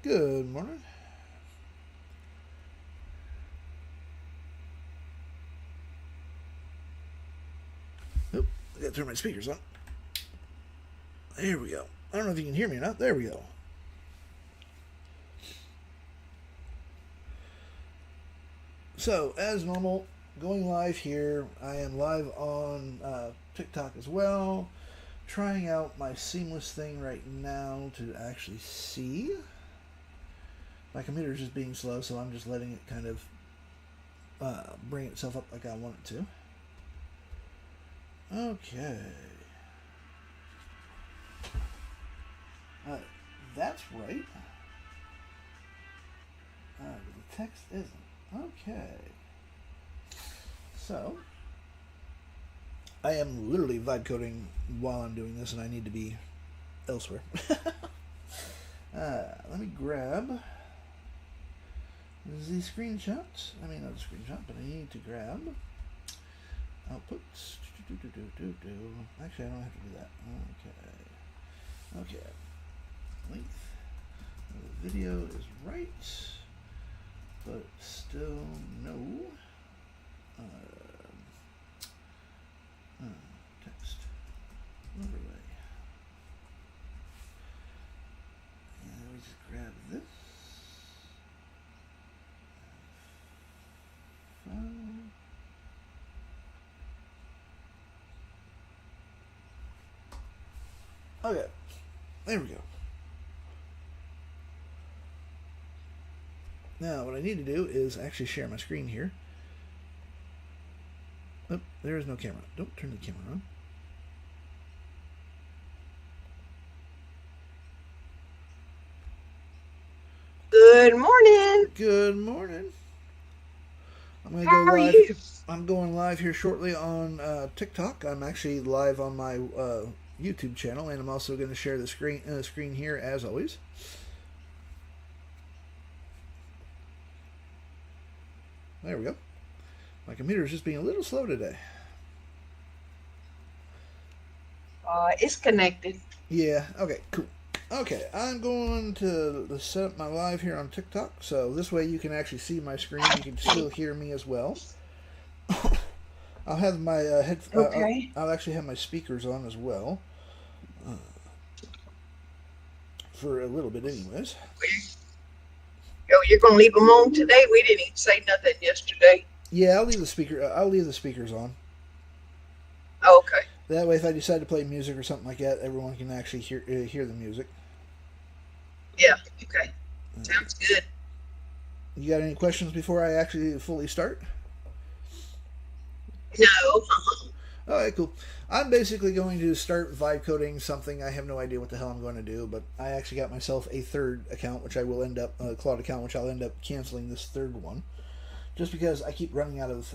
Good morning. Oh, I gotta turn my speakers on. There we go. I don't know if you can hear me or not. There we go. So, as normal, going live here. I am live on TikTok as well. Trying out my seamless thing right now to actually see. My computer is just being slow, so I'm just letting it kind of bring itself up like I want it to. Okay. That's right. The text isn't. Okay. So, I am literally vibe coding while I'm doing this, and I need to be elsewhere. Let me grab the screenshots. I mean, not the screenshot, but I need to grab outputs. Actually, I don't have to do that. Okay. Length. The video is right, but still no. Text overlay. And let me just grab this. Okay, there we go. Now, what I need to do is actually share my screen here. Oh, there is no camera. Don't turn the camera on. Good morning. Good morning. I'm going to How go are live. you? I'm going live here shortly on TikTok. I'm actually live on my YouTube channel, and I'm also going to share the screen here as always. There we go. My computer is just being a little slow today. It's connected. Yeah, okay, cool. Okay, I'm going to set up my live here on TikTok, so this way you can actually see my screen. You can still hear me as well. I'll have my Okay. I'll actually have my speakers on as well. For a little bit anyways. Oh, you're gonna leave them on today? We didn't even say nothing yesterday. Yeah, I'll leave the speakers on. Oh, okay. That way, if I decide to play music or something like that, everyone can actually hear the music. Yeah. Okay. Sounds good. You got any questions before I actually fully start? No. Alright, cool. I'm basically going to start vibe coding something. I have no idea what the hell I'm going to do, but I actually got myself a third account, which I will end up, Claude account, which I'll end up canceling this third one. Just because I keep running out of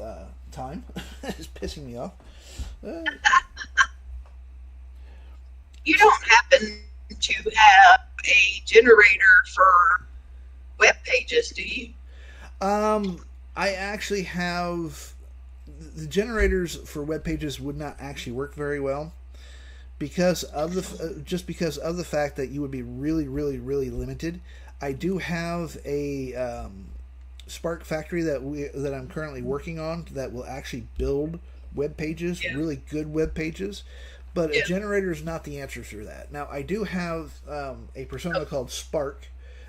time. It's pissing me off. You don't happen to have a generator for web pages, do you? I actually have the generators for web pages would not actually work very well because of the just because of the fact that you would be really limited. I do have a Spark factory that I'm currently working on that will actually build web pages, really good web pages, but a generator is not the answer for that. Now I do have a persona called Spark,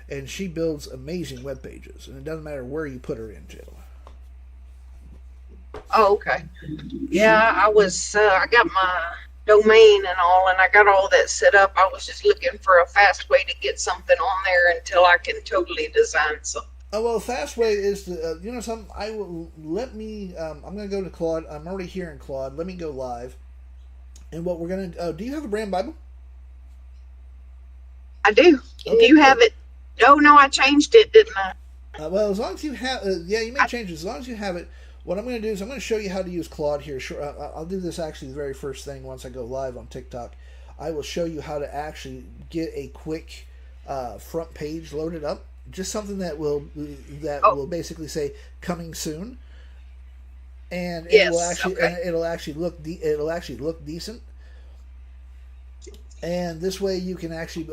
and she builds amazing web pages, and it doesn't matter where you put her into. Oh, okay. Yeah, I got my domain and all, and I got all that set up. I was just looking for a fast way to get something on there until I can totally design something. Oh, well, the fast way is to, you know something, I'm going to go to Claude. I'm already here in Claude. Let me go live. And what we're going to, do you have a brand Bible? I do. And Okay, you have it. Oh, no, I changed it, didn't I? Well, as long as you have, you may change it. As long as you have it, what I'm going to do is I'm going to show you how to use Claude here. I'll do this actually the very first thing once I go live on TikTok. I will show you how to actually get a quick front page loaded up. Just something that will basically say coming soon, and it'll actually look decent. And this way you can actually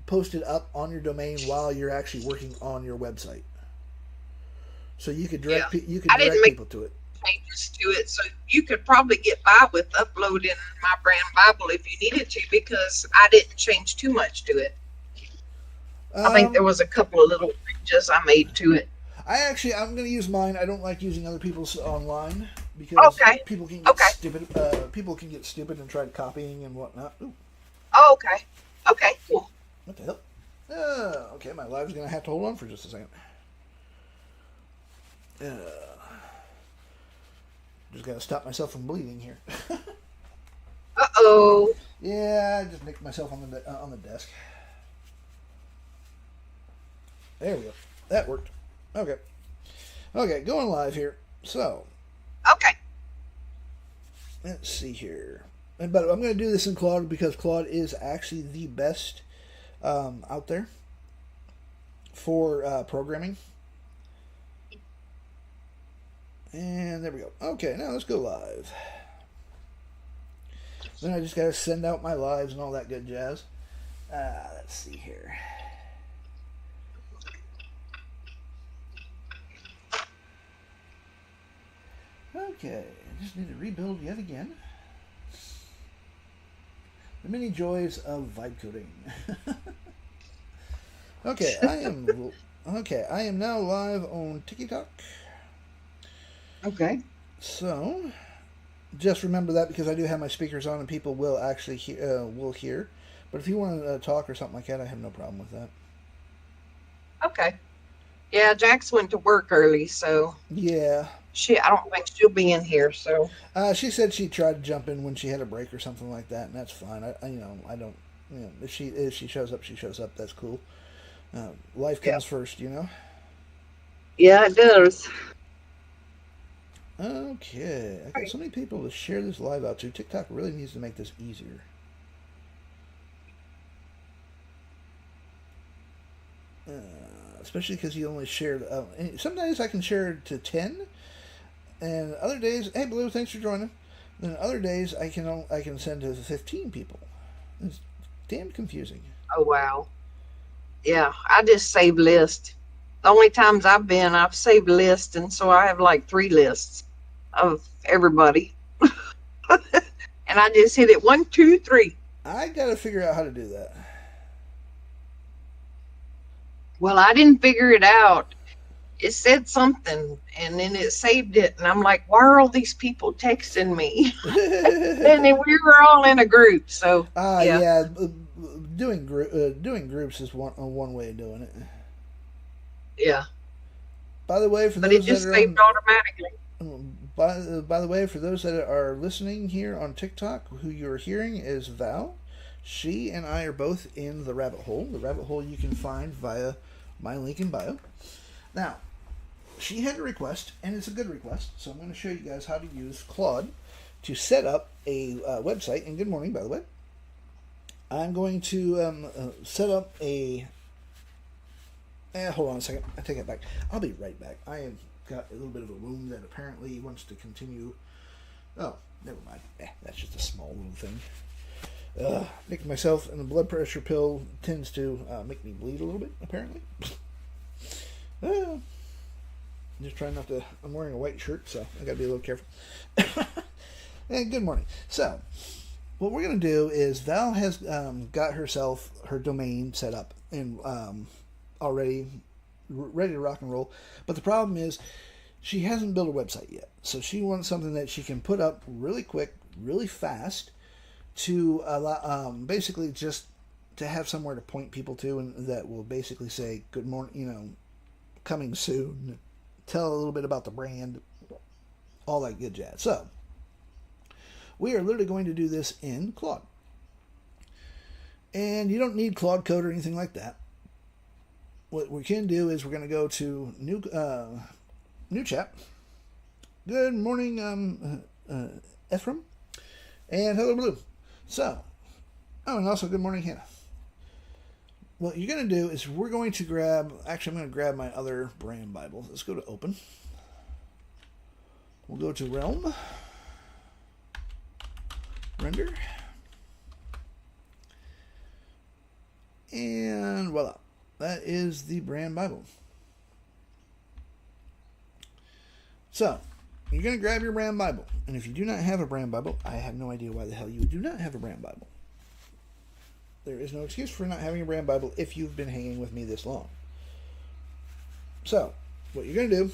post it up on your domain while you're actually working on your website. So you could Yeah. direct people to it. Changes to it, so you could probably get by with uploading my brand Bible if you needed to, because I didn't change too much to it. I think there was a couple of little changes I made to it. I'm going to use mine. I don't like using other people's online because people can get stupid. People can get stupid and try copying and whatnot. Ooh. Oh, okay. Okay, cool. What the hell? Okay, my live's going to have to hold on for just a second. Just got to stop myself from bleeding here. Uh-oh. Yeah, I just nicked myself on the desk. There we go. That worked. Okay. Okay, going live here. So. Okay. Let's see here. But I'm going to do this in Claude because Claude is actually the best out there for programming. And there we go. Okay, now let's go live. Then I just got to send out my lives and all that good jazz. Let's see here. Okay, I just need to rebuild yet again. The many joys of vibe coding. Okay, I am now live on TikTok. Okay. So, just remember that because I do have my speakers on and people will actually hear. But if you want to talk or something like that, I have no problem with that. Okay. Yeah, Jax went to work early, so yeah. I don't think she'll be in here. So she said she tried to jump in when she had a break or something like that, and that's fine. I don't. If she shows up, she shows up. That's cool. Life comes first, Yeah, it does. Okay, I got so many people to share this live out to. TikTok really needs to make this easier. Especially because you only shared. Some days I can share to 10, and other days, hey Blue, thanks for joining. Then other days I can send to 15 people. It's damn confusing. Oh wow. Yeah, I just save list. The only times I've saved list, and so I have like 3 lists of everybody. And I just hit it 1, 2, 3. I gotta figure out how to do that. Well, I didn't figure it out. It said something, and then it saved it, and I'm like, why are all these people texting me? And then we were all in a group, so yeah. Doing groups is one way of doing it. Yeah. By the way, it just saved automatically. By the way, for those that are listening here on TikTok, who you're hearing is Val. She and I are both in the rabbit hole. The rabbit hole you can find via my link in bio. Now, she had a request, and it's a good request, so I'm going to show you guys how to use Claude to set up a website. And good morning, by the way. I'm going to set up a... hold on a second. I take it back. I'll be right back. I have got a little bit of a wound that apparently wants to continue. Oh, never mind. That's just a small little thing. Nicking myself, and the blood pressure pill tends to make me bleed a little bit, apparently. Just trying not to... I'm wearing a white shirt, so I gotta be a little careful. And good morning. So, what we're going to do is Val has got herself her domain set up and already ready to rock and roll. But the problem is she hasn't built a website yet. So she wants something that she can put up really quick, really fast to allow, basically just to have somewhere to point people to, and that will basically say, good morning, coming soon, tell a little bit about the brand, all that good jazz. So, we are literally going to do this in Claude. And you don't need Claude Code or anything like that. What we can do is we're going to go to new chat. Good morning, Ephraim. And hello, Blue. So, and also good morning, Hannah. What you're going to do is we're going to grab... Actually, I'm going to grab my other brand Bible. Let's go to Open. We'll go to Realm. Render. And voila, that is the brand Bible. So, you're going to grab your brand Bible. And if you do not have a brand Bible, I have no idea why the hell you do not have a brand Bible. There is no excuse for not having a brand Bible if you've been hanging with me this long. So, what you're going to do,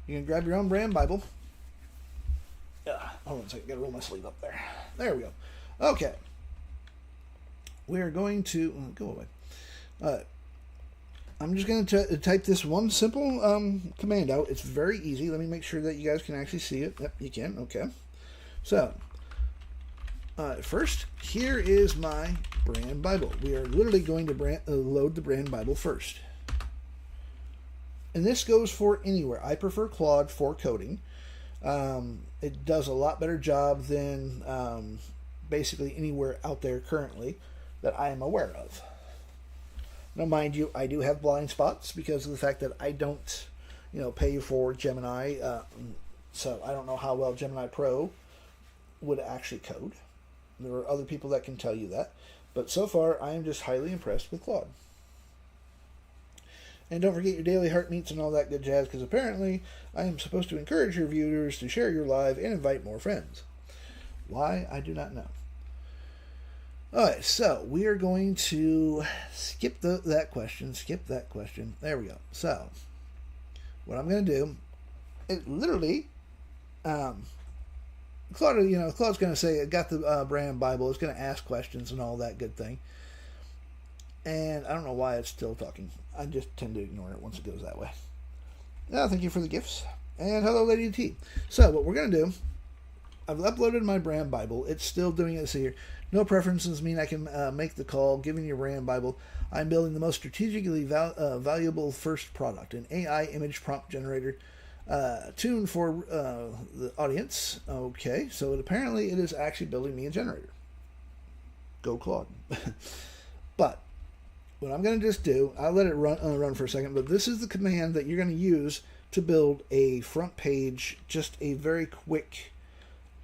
you're going to grab your own brand Bible. Hold on a second, got to roll my sleeve up there. There we go. Okay. We are going to... go away. I'm just going to type this one simple command out. It's very easy. Let me make sure that you guys can actually see it. Yep, you can. Okay. So, first, here is my brand Bible. We are literally going to load the brand Bible first. And this goes for anywhere. I prefer Claude for coding. It does a lot better job than basically anywhere out there currently that I am aware of. Now, mind you, I do have blind spots because of the fact that I don't, pay for Gemini. So I don't know how well Gemini Pro would actually code. There are other people that can tell you that. But so far, I am just highly impressed with Claude. And don't forget your daily heart meets and all that good jazz, because apparently I am supposed to encourage your viewers to share your live and invite more friends. Why? I do not know. Alright, so we are going to skip that question. There we go. So, what I'm going to do, it literally, Claude, Claude's going to say, I got the brand Bible. It's going to ask questions and all that good thing. And I don't know why it's still talking. I just tend to ignore it once it goes that way. Thank you for the gifts. And hello, Lady T. So, what we're going to do, I've uploaded my brand Bible. It's still doing it here. No preferences mean I can make the call. Given your brand Bible, I'm building the most strategically valuable first product, an AI image prompt generator tuned for the audience. Okay, so apparently it is actually building me a generator. Go Claude. But what I'm going to just do, I'll let it run for a second, but this is the command that you're going to use to build a front page, just a very quick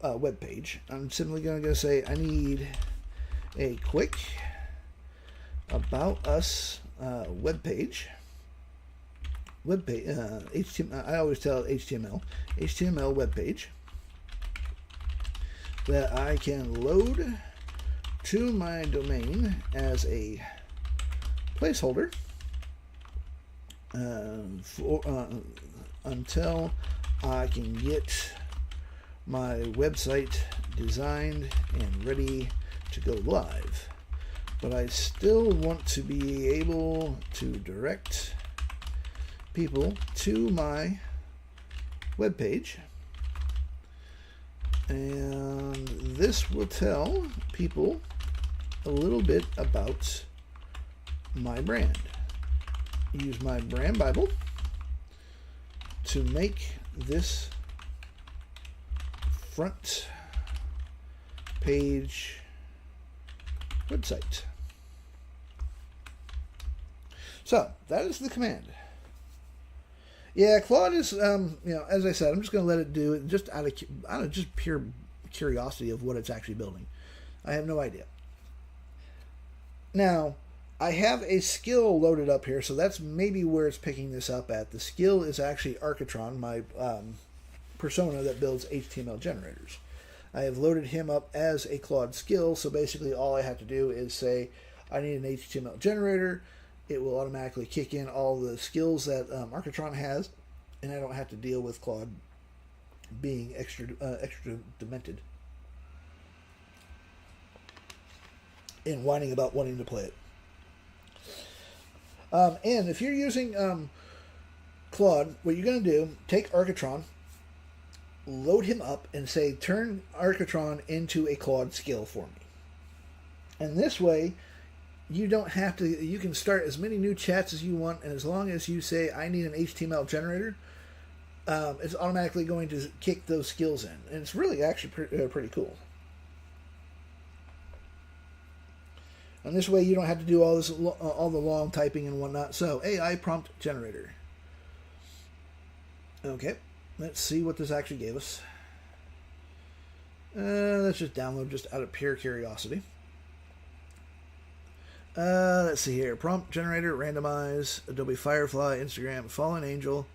web page. I'm simply going to say, I need a quick about us web page. HTML, I always tell HTML web page that I can load to my domain as a placeholder until I can get my website designed and ready to go live. But I still want to be able to direct people to my web page, and this will tell people a little bit about my brand. Use my brand Bible to make this front page website. So that is the command. Yeah, Claude is, as I said, I'm just going to let it do it just out of just pure curiosity of what it's actually building. I have no idea. Now, I have a skill loaded up here, so that's maybe where it's picking this up at. The skill is actually Architron, my persona that builds HTML generators. I have loaded him up as a Claude skill, so basically all I have to do is say, I need an HTML generator. It will automatically kick in all the skills that Architron has, and I don't have to deal with Claude being extra demented and whining about wanting to play it. And if you're using Claude, what you're going to do, take Architron, load him up, and say, turn Architron into a Claude skill for me. And this way, you don't have to, you can start as many new chats as you want, and as long as you say, I need an HTML generator, it's automatically going to kick those skills in. And it's really actually pretty cool. And this way you don't have to do all this, all the long typing and whatnot. So, AI prompt generator. Okay, let's see what this actually gave us. Let's just download just out of pure curiosity. Let's see here. Prompt generator, randomize, Adobe Firefly, Instagram, Fallen Angel,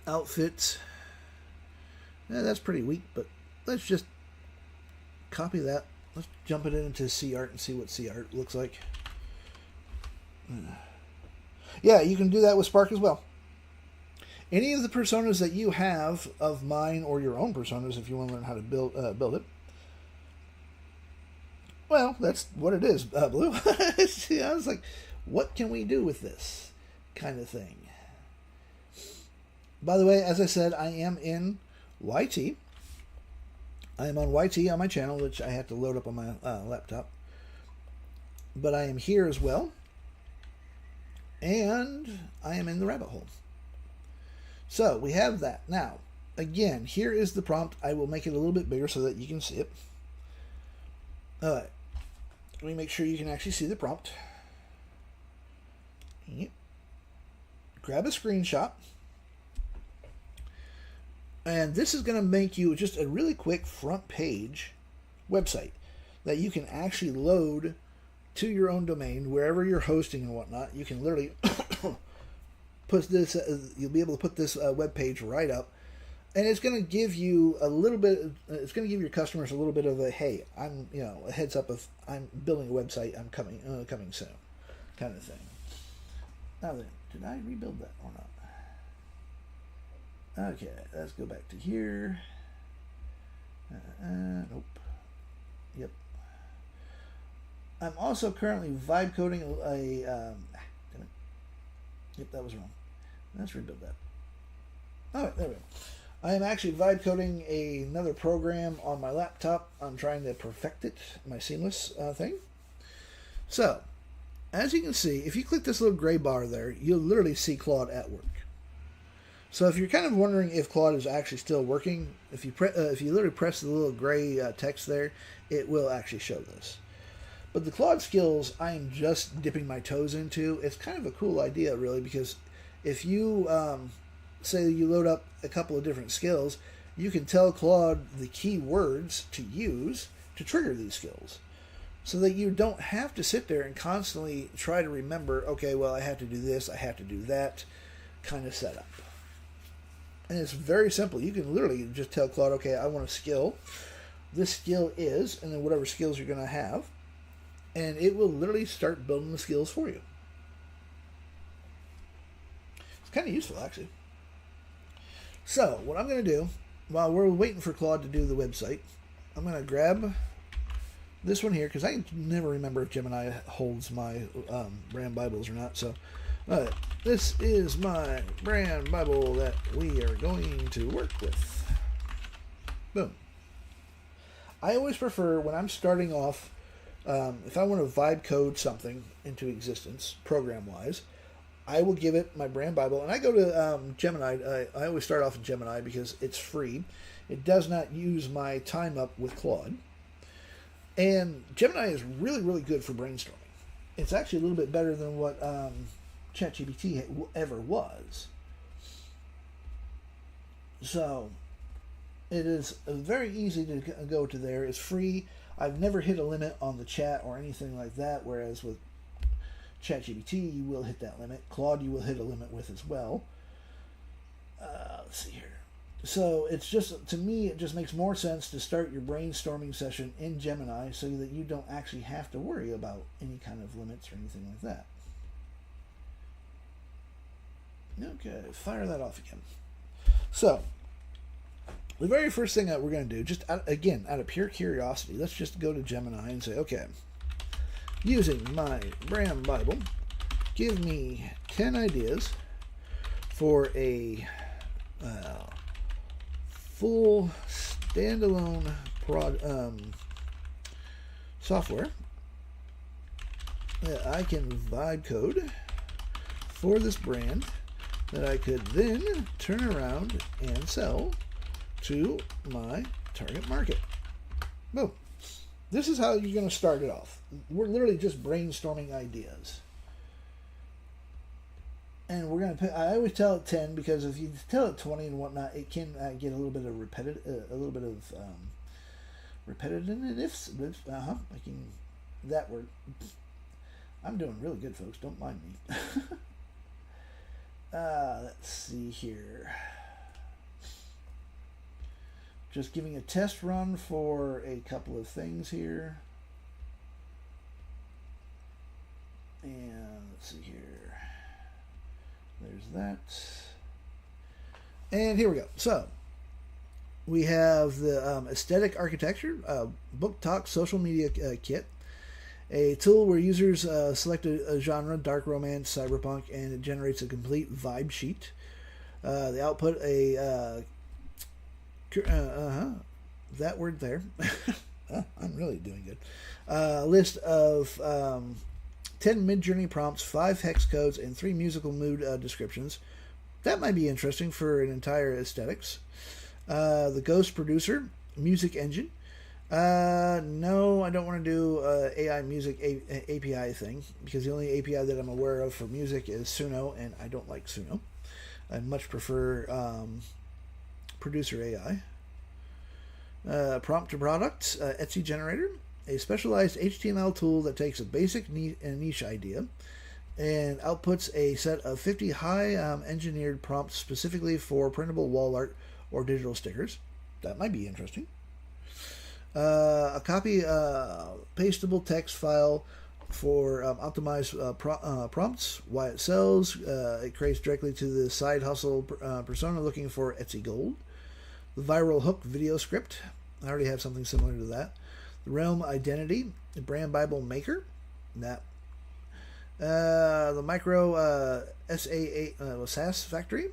outfit. That's pretty weak, but let's just copy that. Let's jump it into CArt and see what CArt looks like. Yeah, you can do that with Spark as well. Any of the personas that you have of mine or your own personas, if you want to learn how to build it. Well, that's what it is, Blue. I was like, what can we do with this kind of thing? By the way, as I said, I am in YT. I am on YT on my channel, which I have to load up on my laptop. But I am here as well. And I am in the rabbit hole. So we have that. Now, again, here is the prompt. I will make it a little bit bigger so that you can see it. All right. Let me make sure you can actually see the prompt. Yep. Grab a screenshot. And this is going to make you just a really quick front page website that you can actually load to your own domain, wherever you're hosting and whatnot. You can literally put this, you'll be able to put this web page right up. And it's going to give you a little bit, it's going to give your customers a little bit of a, hey, I'm, a heads up of, I'm building a website, I'm coming soon, kind of thing. Now then, did I rebuild that or not? Okay, let's go back to here. Nope. Yep. I'm also currently vibe coding a, damn it. Yep, that was wrong. Let's rebuild that. Alright, there we go. I am actually vibe coding another program on my laptop. I'm trying to perfect it, my seamless thing. So, as you can see, if you click this little gray bar there, you'll literally see Claude at work. So if you're kind of wondering if Claude is actually still working, if you literally press the little gray text there, it will actually show this. But the Claude skills, I am just dipping my toes into. It's kind of a cool idea, really, because if you say you load up a couple of different skills, you can tell Claude the key words to use to trigger these skills, so that you don't have to sit there and constantly try to remember, okay, well, I have to do this, I have to do that kind of setup. And it's very simple. You can literally just tell Claude, okay, I want a skill. This skill is, and then whatever skills you're going to have, and it will literally start building the skills for you. It's kind of useful, actually. So, what I'm going to do, while we're waiting for Claude to do the website, I'm going to grab this one here, because I never remember if Gemini holds my brand Bibles or not. So, this is my brand Bible that we are going to work with. Boom. I always prefer, when I'm starting off, if I want to vibe code something into existence, program-wise, I will give it my brand Bible. And I go to Gemini. I always start off in Gemini because it's free. It does not use my time up with Claude. And Gemini is really, really good for brainstorming. It's actually a little bit better than what ChatGPT ever was. So it is very easy to go to there. It's free. I've never hit a limit on the chat or anything like that, whereas with ChatGPT, you will hit that limit. Claude, you will hit a limit with as well. Let's see here. So it's just, to me, it just makes more sense to start your brainstorming session in Gemini so that you don't actually have to worry about any kind of limits or anything like that. Okay, fire that off again. So, the very first thing that we're going to do, just out of pure curiosity, let's just go to Gemini and say, okay, using my brand Bible, give me 10 ideas for a full standalone software that I can vibe code for this brand that I could then turn around and sell to my target market. Boom. This is how you're going to start it off. We're literally just brainstorming ideas. And we're going to, I always tell it 10 because if you tell it 20 and whatnot, it can get a little bit of repetitiveness. I can That word. I'm doing really good, folks. Don't mind me. Let's see here. Just giving a test run for a couple of things here. And let's see here. There's that. And here we go. So, we have the Aesthetic Architecture Book Talk Social Media Kit. A tool where users select a genre, dark romance, cyberpunk, and it generates a complete vibe sheet. The output, that word there. I'm really doing good. List of 10 Midjourney prompts, 5 hex codes, and 3 musical mood descriptions. That might be interesting for an entire aesthetics. The Ghost Producer Music Engine. No, I don't want to do AI music API thing, because the only API that I'm aware of for music is Suno, and I don't like Suno. I much prefer Producer AI. Prompt to Product Etsy Generator, a specialized HTML tool that takes a basic niche idea and outputs a set of 50 high engineered prompts specifically for printable wall art or digital stickers. That might be interesting. A copy pastable text file for optimized prompts, why it sells. It creates directly to the side hustle persona looking for Etsy Gold. The Viral Hook video script. I already have something similar to that. The Realm Identity, the Brand Bible Maker. That. The Micro SAS Factory.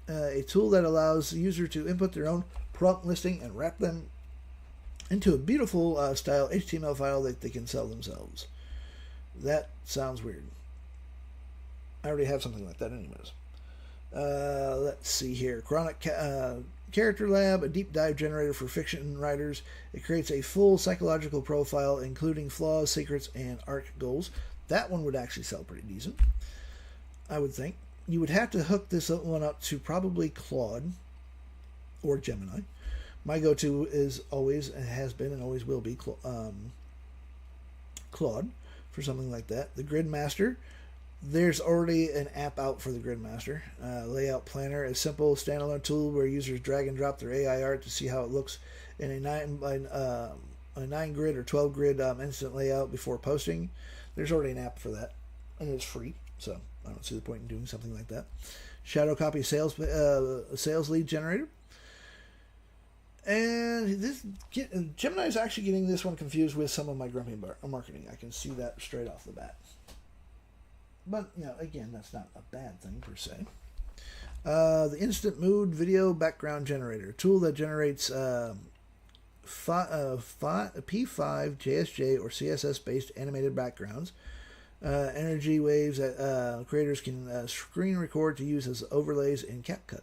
A tool that allows the user to input their own prompt listing and wrap them into a beautiful style HTML file that they can sell themselves. That sounds weird. I already have something like that anyways. Let's see here. Chronic Character Lab, a deep dive generator for fiction writers. It creates a full psychological profile, including flaws, secrets, and arc goals. That one would actually sell pretty decent, I would think. You would have to hook this one up to probably Claude or Gemini. My go-to is always, and has been and always will be, Claude for something like that. The Gridmaster, there's already an app out for the Gridmaster. Layout Planner, a simple standalone tool where users drag and drop their AI art to see how it looks in a 9 grid or 12 grid instant layout before posting. There's already an app for that, and it's free, so I don't see the point in doing something like that. Shadow Copy Sales Lead Generator. And this Gemini is actually getting this one confused with some of my grumpy marketing. I can see that straight off the bat. But, again, that's not a bad thing per se. The Instant Mood Video Background Generator, a tool that generates P5, JSJ, or CSS-based animated backgrounds. Energy waves that creators can screen record to use as overlays in CapCut.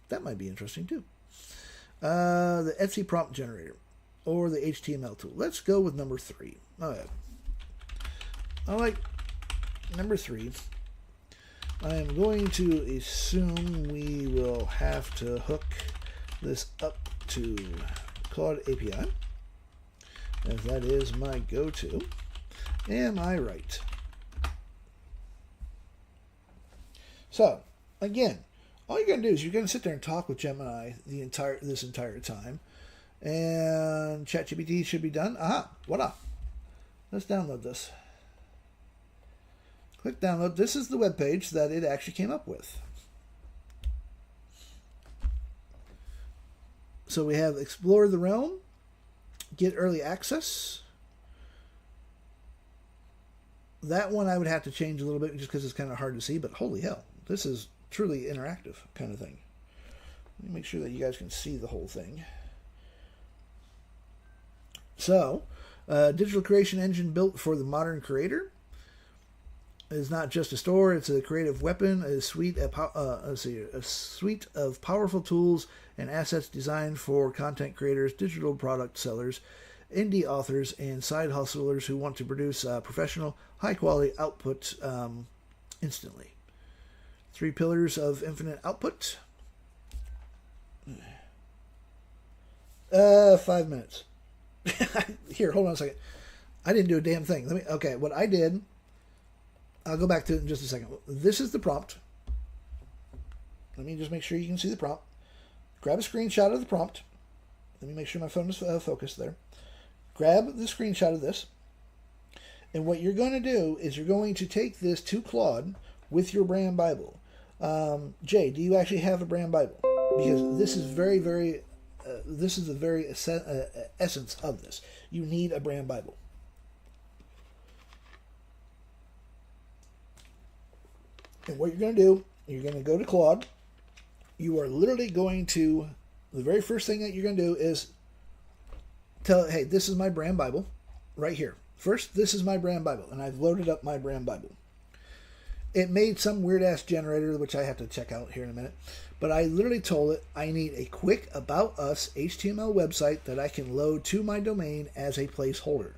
That might be interesting, too. The Etsy Prompt Generator, or the HTML tool. Let's go with number 3. I like number 3. I am going to assume we will have to hook this up to Claude API, as that is my go-to. Am I right? So, again, all you're going to do is you're going to sit there and talk with Gemini this entire time, and ChatGPT should be done. Aha, voila. Let's download this. Click download. This is the web page that it actually came up with. So we have Explore the Realm, Get Early Access. That one I would have to change a little bit just because it's kind of hard to see, but holy hell, this is truly interactive kind of thing. Let me make sure that you guys can see the whole thing. So, digital creation engine built for the modern creator. It is not just a store; it's a creative weapon. A suite of powerful tools and assets designed for content creators, digital product sellers, indie authors, and side hustlers who want to produce professional, high-quality output instantly. 3 pillars of infinite output. 5 minutes. Here, hold on a second. I didn't do a damn thing. Okay, what I did, I'll go back to it in just a second. This is the prompt. Let me just make sure you can see the prompt. Grab a screenshot of the prompt. Let me make sure my phone is focused there. Grab the screenshot of this. And what you're going to do is you're going to take this to Claude with your brand Bible. Jay, do you actually have a brand Bible? Because this is very, very, this is the very essence of this. You need a brand Bible. And what you're going to do, you're going to go to Claude. You are literally going to, the very first thing that you're going to do is tell, hey, this is my brand Bible right here. First, this is my brand Bible, and I've loaded up my brand Bible. It made some weird-ass generator, which I have to check out here in a minute, but I literally told it I need a quick About Us HTML website that I can load to my domain as a placeholder.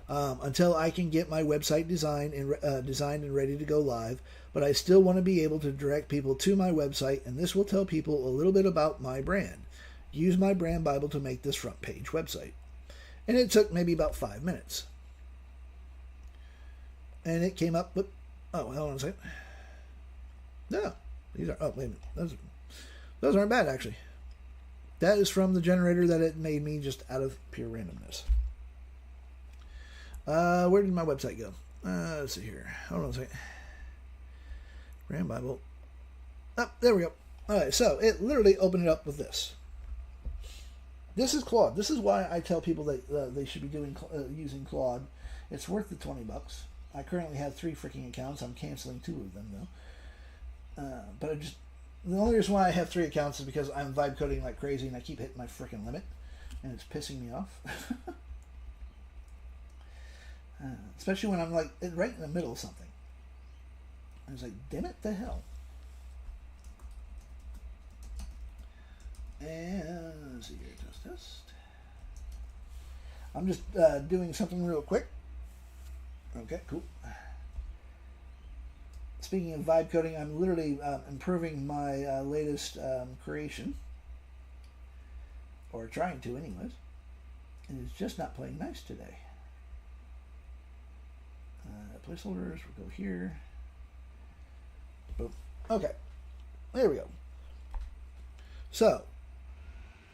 Until I can get my website designed and ready to go live, but I still want to be able to direct people to my website, and this will tell people a little bit about my brand. Use my brand Bible to make this front page website. And it took maybe about 5 minutes. And it came up with, oh, hold on a second. No, these are, oh, wait a minute. Those aren't bad, actually. That is from the generator that it made me just out of pure randomness. Where did my website go? Let's see here. Hold on a second. Brand Bible. Oh, there we go. All right, so it literally opened it up with this. This is Claude. This is why I tell people that they should be doing using Claude. It's worth the $20. I currently have 3 freaking accounts. I'm canceling 2 of them though. But the only reason why I have 3 accounts is because I'm vibe coding like crazy and I keep hitting my freaking limit, and it's pissing me off. Especially when I'm like right in the middle of something. I was like, damn it, the hell. And let's see here, test. I'm just doing something real quick. Okay, cool. Speaking of vibe coding, I'm literally improving my latest creation. Or trying to anyways. And it's just not playing nice today. Placeholders, we'll go here. Boom. Okay. There we go. So,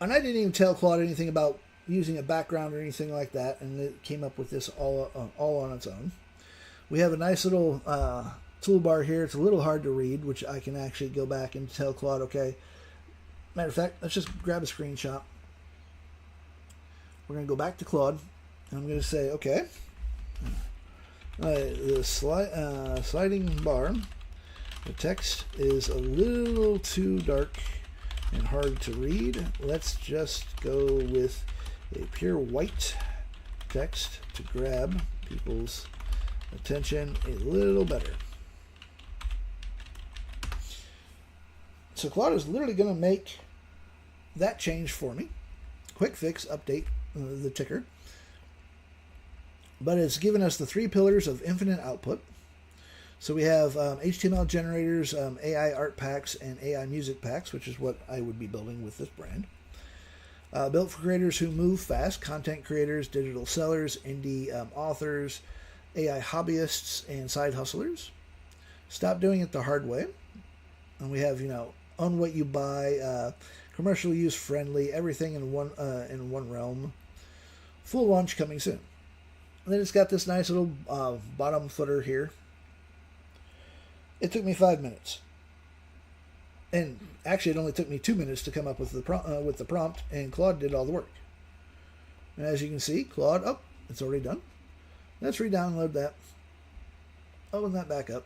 and I didn't even tell Claude anything about using a background or anything like that, and it came up with this all on its own. We have a nice little toolbar here. It's a little hard to read, which I can actually go back and tell Claude, okay, matter of fact, let's just grab a screenshot. We're going to go back to Claude, and I'm going to say, okay, the sliding bar, the text is a little too dark and hard to read. Let's just go with a pure white text to grab people's attention a little better. So Claude is literally going to make that change for me. Quick fix, update the ticker. But it's given us the 3 pillars of infinite output. So we have HTML generators, AI art packs, and AI music packs, which is what I would be building with this brand. Built for creators who move fast, content creators, digital sellers, indie authors, AI hobbyists, and side hustlers. Stop doing it the hard way. And we have, own what you buy, commercial use friendly, everything in one realm. Full launch coming soon. And then it's got this nice little bottom footer here. It took me 5 minutes. And actually, it only took me 2 minutes to come up with the prompt, and Claude did all the work. And as you can see, Claude, it's already done. Let's re-download that. Open that back up.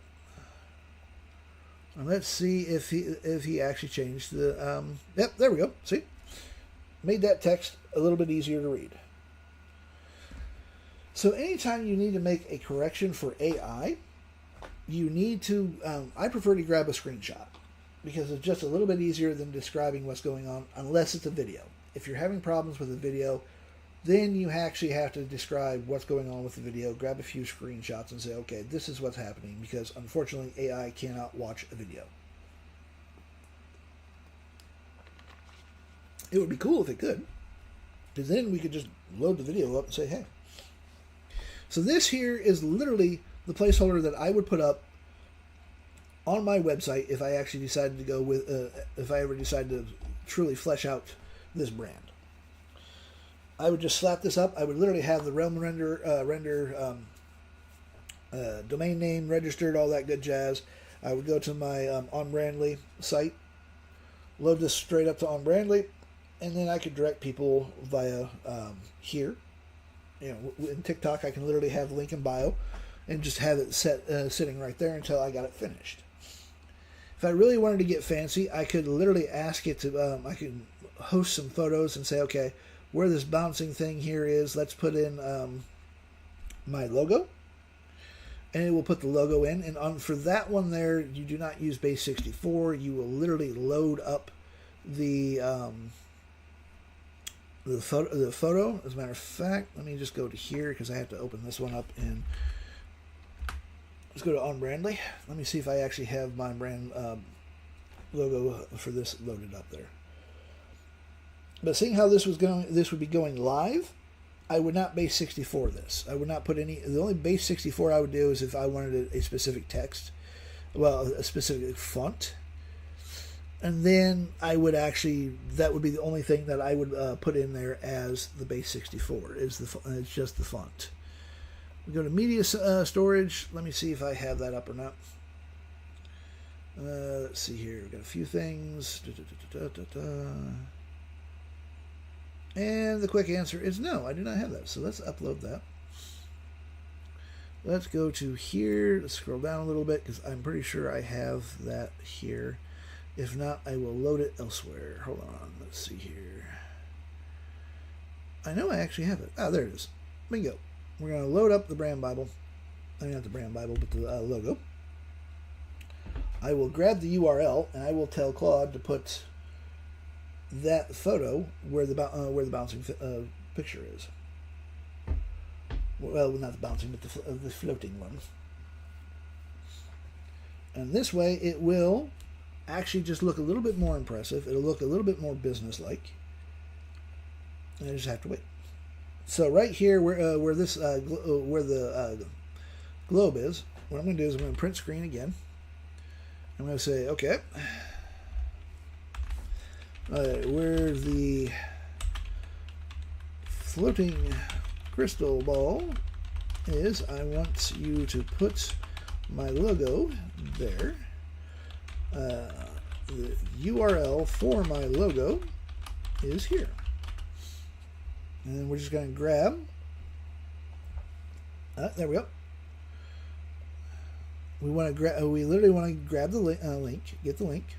And let's see if he actually changed the... Yep, there we go. See? Made that text a little bit easier to read. So anytime you need to make a correction for AI, you need to... I prefer to grab a screenshot because it's just a little bit easier than describing what's going on, unless it's a video. If you're having problems with a video, then you actually have to describe what's going on with the video, grab a few screenshots and say, okay, this is what's happening, because unfortunately AI cannot watch a video. It would be cool if it could, because then we could just load the video up and say, hey, So this here is literally the placeholder that I would put up on my website if I actually decided to go with, if I ever decided to truly flesh out this brand. I would just slap this up. I would literally have the Realm Render domain name registered, all that good jazz. I would go to my OnBrandly site, load this straight up to OnBrandly, and then I could direct people via here. You know, in TikTok, I can literally have link in bio and just have it sitting right there until I got it finished. If I really wanted to get fancy, I could literally ask it to, I could host some photos and say, okay, where this bouncing thing here is, let's put in my logo. And it will put the logo in. And for that one there, you do not use Base 64. You will literally load up the photo. As a matter of fact, let me just go to here because I have to open this one up. And let's go to OnBrandly. Let me see if I actually have my brand logo for this loaded up there. But seeing how this would be going live, I would not Base 64 this. I would not put any. The only Base 64 I would do is if I wanted a specific text, well, a specific font, and then I would actually, that would be the only thing that I would put in there as the Base 64 is it's just the font. We go to media storage. Let me see if I have that up or not. Let's see here. We've got a few things. And the quick answer is no, I do not have that. So let's upload that. Let's go to here. Let's scroll down a little bit because I'm pretty sure I have that here. If not, I will load it elsewhere. Hold on. Let's see here. I know I actually have it. Ah, there it is. Bingo. We're going to load up the brand Bible. I mean, not the brand Bible, but the logo. I will grab the URL and I will tell Claude to put that photo where the bouncing picture is. Well, not the bouncing, but the floating one. And this way, it will actually just look a little bit more impressive. It'll look a little bit more business-like. And I just have to wait. So right here, where the globe is, what I'm going to do is I'm going to print screen again. I'm going to say, okay. Where the floating crystal ball is, I want you to put my logo there. The URL for my logo is here. And then we're just going to grab. There we go. We want to grab. We literally want to grab the link. Get the link.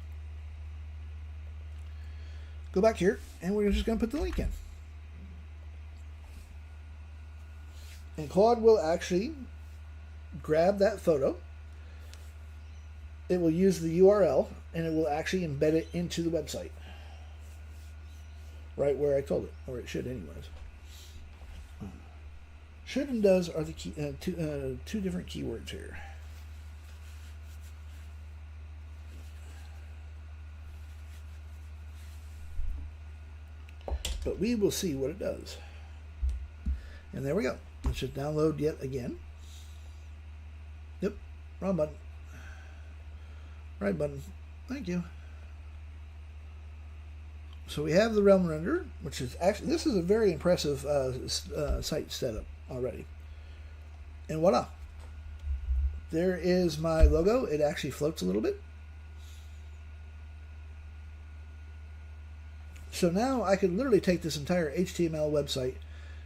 Go back here, and we're just going to put the link in. And Claude will actually grab that photo. It will use the URL, and it will actually embed it into the website. Right where I told it, or it should anyways. Should and does are the key, two different keywords here. But we will see what it does. And there we go. Let's just download yet again. Yep, wrong button. Right button. Thank you. So we have the Realm Render, which is actually, this is a very impressive site setup already. And voila. There is my logo. It actually floats a little bit. So now I could literally take this entire HTML website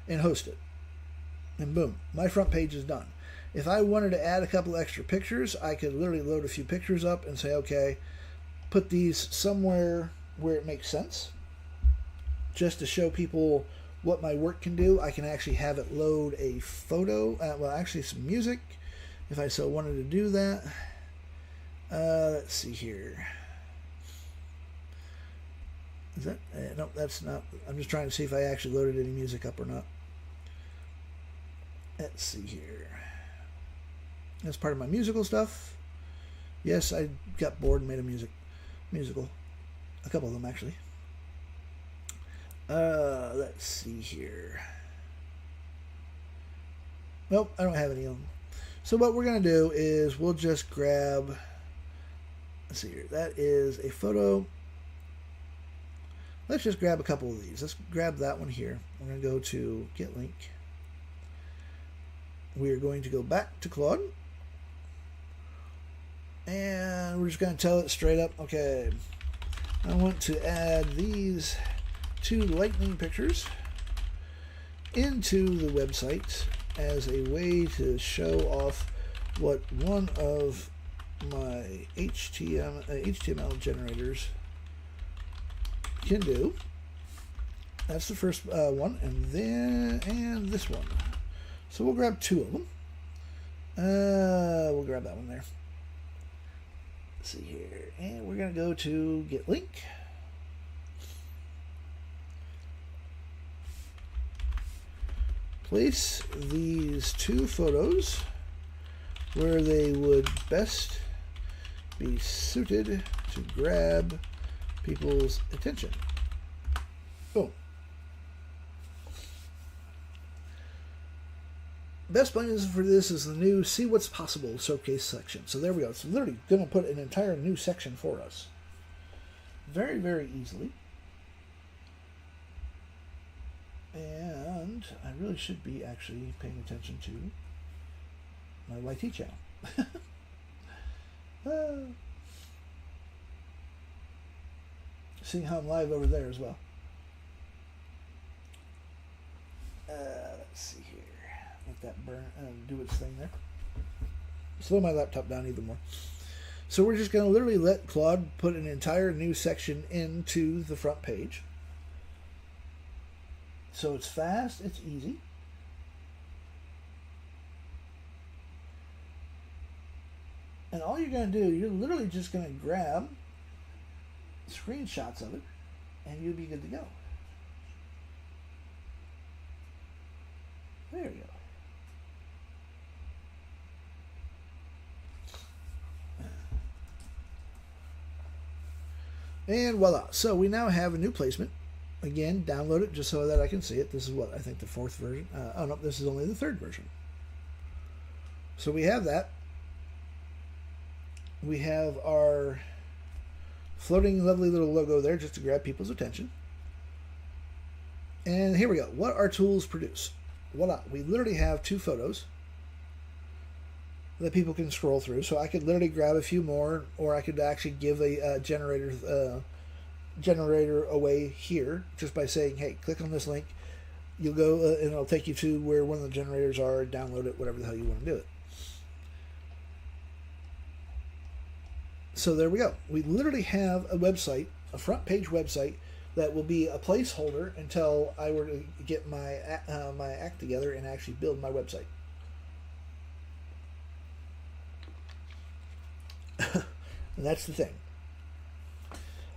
and host it. And boom, my front page is done. If I wanted to add a couple extra pictures, I could literally load a few pictures up and say, okay, put these somewhere where it makes sense. Just to show people what my work can do, I can actually have it load a photo, well, actually some music, if I so wanted to do that. Let's see here. Is that, no, that's not, I'm just trying to see if I actually loaded any music up or not. Let's see here. That's part of my musical stuff. Yes, I got bored and made a musical. A couple of them, actually. Let's see here. Nope, I don't have any of them. So what we're going to do is we'll just grab, let's see here, that is a photo. Let's just grab a couple of these. Let's grab that one here. We're going to go to Get Link. We're going to go back to Claude. And we're just going to tell it straight up, okay, I want to add these 2 lightning pictures into the website as a way to show off what one of my HTML generators can do. That's the first one, and this one. So we'll grab 2 of them. We'll grab that one there. Let's see here, and we're going to go to Get Link. Place these 2 photos where they would best be suited to grab people's attention. Boom. Best plugins for this is the new See What's Possible showcase section. So there we go. It's literally going to put an entire new section for us. Very, very easily. And I really should be actually paying attention to my YT channel. Seeing how I'm live over there as well. Let's see here. Let that burn do its thing there. Slow my laptop down even more. So we're just going to literally let Claude put an entire new section into the front page. So it's fast, it's easy. And all you're going to do, you're literally just going to grab screenshots of it, and you'll be good to go. There you go. And voila. So we now have a new placement. Again, download it just so that I can see it. This is what, I think the 4th version. Oh no, this is only the 3rd version. So we have that. We have our floating lovely little logo there just to grab people's attention. And here we go. What our tools produce. Voila. We literally have 2 photos that people can scroll through. So I could literally grab a few more, or I could actually give a generator away here just by saying, hey, click on this link. You'll go and it'll take you to where one of the generators are, download it, whatever the hell you want to do it. So there we go. We literally have a website, a front page website that will be a placeholder until I were to get my my act together and actually build my website. And that's the thing.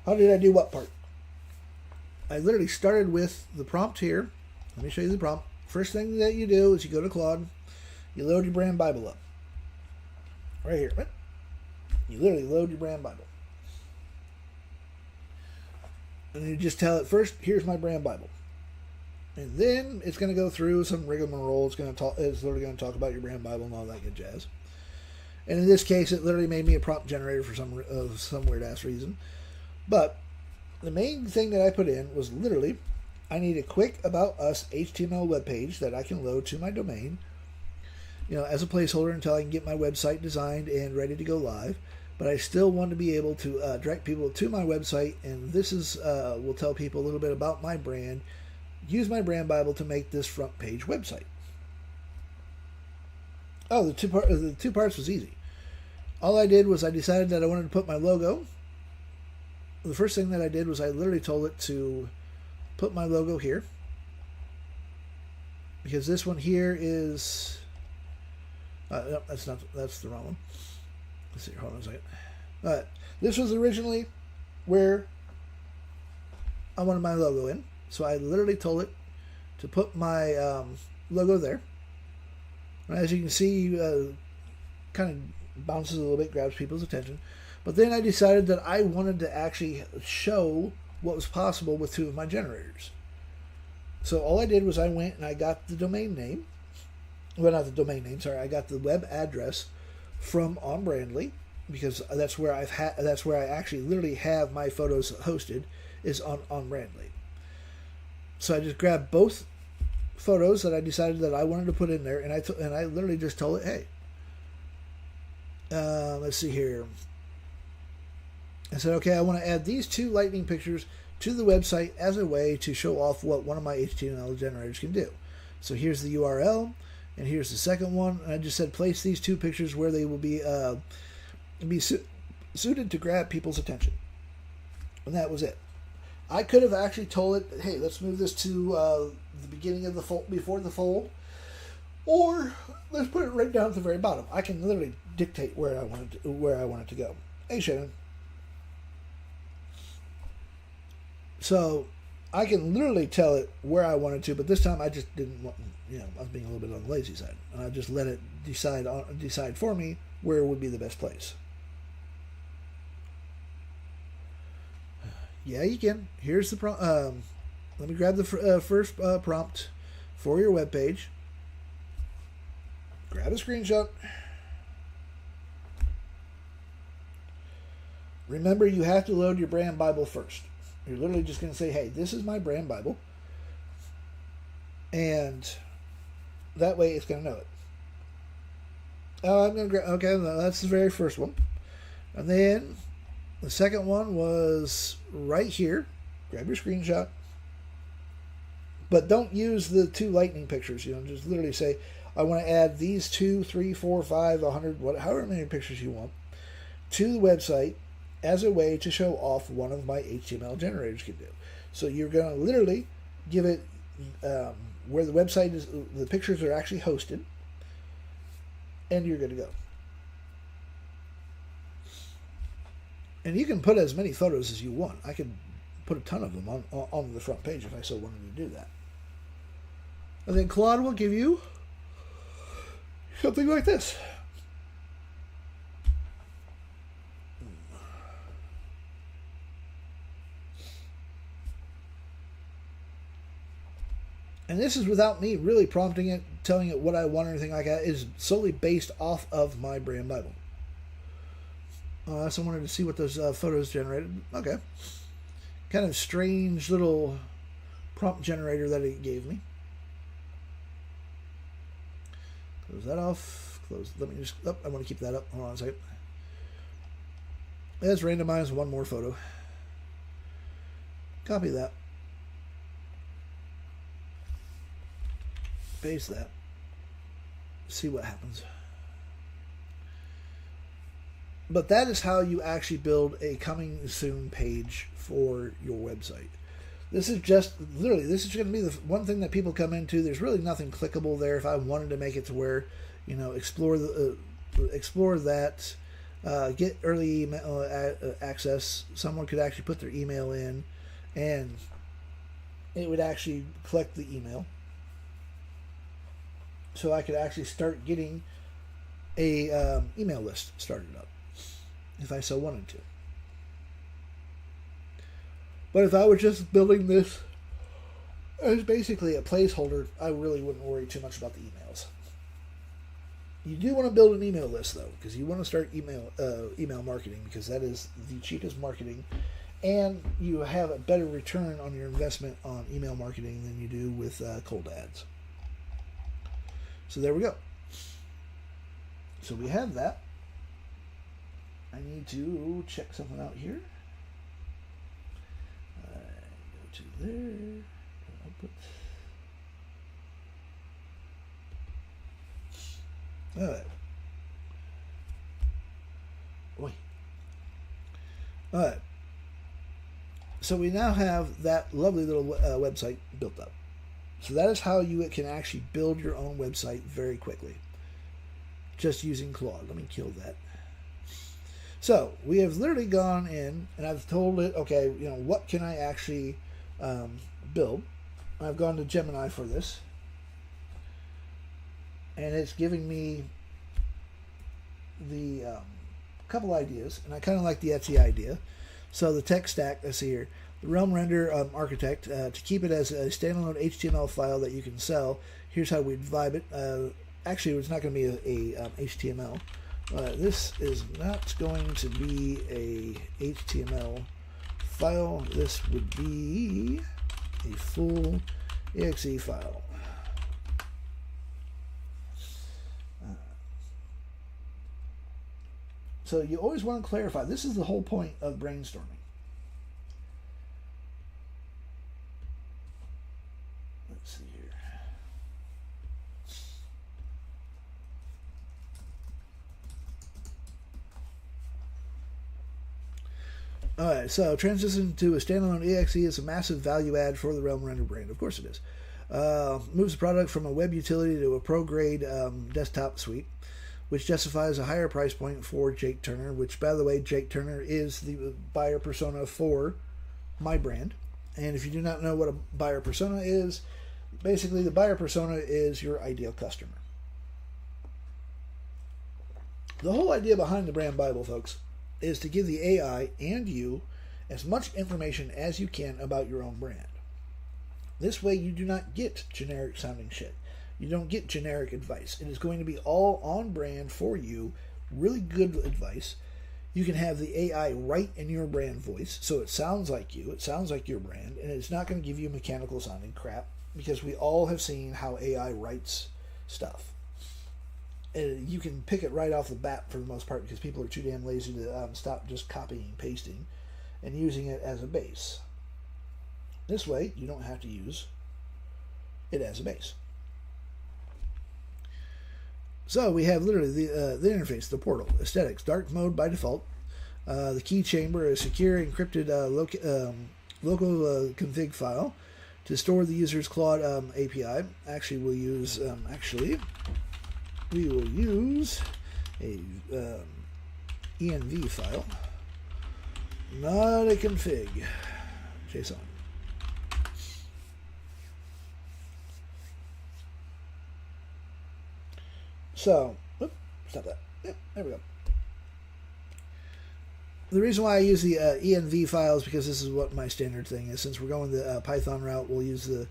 How did I do what part? I literally started with the prompt here. Let me show you the prompt. First thing that you do is you go to Claude, you load your brand Bible up. Right here. You literally load your brand Bible. And you just tell it first, here's my brand Bible. And then it's going to go through some rigmarole. It's literally going to talk about your brand Bible and all that good jazz. And in this case, it literally made me a prompt generator for some weird ass reason. But the main thing that I put in was literally, I need a quick About Us HTML web page that I can load to my domain, as a placeholder until I can get my website designed and ready to go live. But I still want to be able to direct people to my website, and this is will tell people a little bit about my brand. Use my brand Bible to make this front page website. Oh, the two parts was easy. All I did was I decided that I wanted to put my logo. The first thing that I did was I literally told it to put my logo here, because this one here is no, that's the wrong one. Let's see, hold on a second. This was originally where I wanted my logo in, so I literally told it to put my logo there. And as you can see, kind of bounces a little bit, grabs people's attention. But then I decided that I wanted to actually show what was possible with 2 of my generators. So all I did was I went and I got the domain name, well, not the domain name, sorry, I got the web address from OnBrandly, because that's where that's where I actually literally have my photos hosted, is on OnBrandly. So I just grabbed both photos that I decided that I wanted to put in there, and I literally just told it, hey, let's see here. I said, okay, I want to add these 2 lightning pictures to the website as a way to show off what one of my HTML generators can do. So here's the URL, and here's the second one, and I just said place these 2 pictures where they will be suited to grab people's attention. And that was it. I could have actually told it, hey, let's move this to the beginning of the fold, before the fold, or let's put it right down at the very bottom. I can literally dictate where I want it to go. Hey, Shannon. So I can literally tell it where I wanted to, but this time I just didn't want, I was being a little bit on the lazy side, and I just let it decide for me where would be the best place. Yeah, you can. Here's the prompt. Let me grab the first prompt for your web page. Grab a screenshot. Remember, you have to load your brand Bible first. You're literally just going to say, hey, this is my brand Bible. And that way it's going to know it. I'm going to grab, okay, that's the very first one. And then the second one was right here. Grab your screenshot. But don't use the 2 lightning pictures. Just literally say, I want to add these 2, 3, 4, 5, 100, however many pictures you want to the website as a way to show off one of my HTML generators can do. So you're going to literally give it where the website is, the pictures are actually hosted, and you're good to go. And you can put as many photos as you want. I could put a ton of them on the front page if I so wanted to do that. And then Claude will give you something like this. And this is without me really prompting it, telling it what I want or anything like that. It is solely based off of my brand Bible. So I wanted to see what those photos generated. Okay. Kind of strange little prompt generator that it gave me. Close that off. Close. Let me just. Oh, I want to keep that up. Hold on a second. Let's randomize one more photo. Copy that. Paste that. See what happens. But that is how you actually build a coming soon page for your website. This is just, literally, this is going to be the one thing that people come into. There's really nothing clickable there. If I wanted to make it to where, explore that, get early email access, someone could actually put their email in, and it would actually collect the email. So I could actually start getting a email list started up, if I so wanted to. But if I were just building this as basically a placeholder, I really wouldn't worry too much about the emails. You do want to build an email list, though, because you want to start email marketing, because that is the cheapest marketing, and you have a better return on your investment on email marketing than you do with cold ads. So there we go. So we have that. I need to check something out here. Go to there. Output. All right. Boy. All right. So we now have that lovely little website built up. So that is how you can actually build your own website very quickly, just using Claude. Let me kill that. So we have literally gone in, and I've told it, okay, what can I actually build? I've gone to Gemini for this, and it's giving me the couple ideas, and I kind of like the Etsy idea. So the tech stack, let's see here. The Realm Render Architect, to keep it as a standalone HTML file that you can sell. Here's how we vibe it. actually, it's not going to be a HTML. This is not going to be a HTML file. This would be a full exe file. So you always want to clarify. This is the whole point of brainstorming. Let's see here. Alright, so transition to a standalone exe is a massive value add for the Realm Render brand. Of course it is. Moves the product from a web utility to a pro-grade desktop suite, which justifies a higher price point for Jake Turner, which, by the way, Jake Turner is the buyer persona for my brand. And if you do not know what a buyer persona is, basically the buyer persona is your ideal customer. The whole idea behind the Brand Bible, folks, is to give the AI and you as much information as you can about your own brand. This way you do not get generic sounding shit. You don't get generic advice. It is going to be all on brand for you, really good advice. You can have the AI write in your brand voice, so it sounds like you, it sounds like your brand, and it's not going to give you mechanical sounding crap, because we all have seen how AI writes stuff. And you can pick it right off the bat for the most part, because people are too damn lazy to stop just copying and pasting and using it as a base. This way, you don't have to use it as a base. So we have literally the interface, the portal, aesthetics, dark mode by default. The key chamber, a secure encrypted local config file to store the user's Claude API. Actually, we'll use we will use a env file, not a config JSON. So, stop that. Yep, there we go. The reason why I use the env file is because this is what my standard thing is. Since we're going the Python route, we'll use the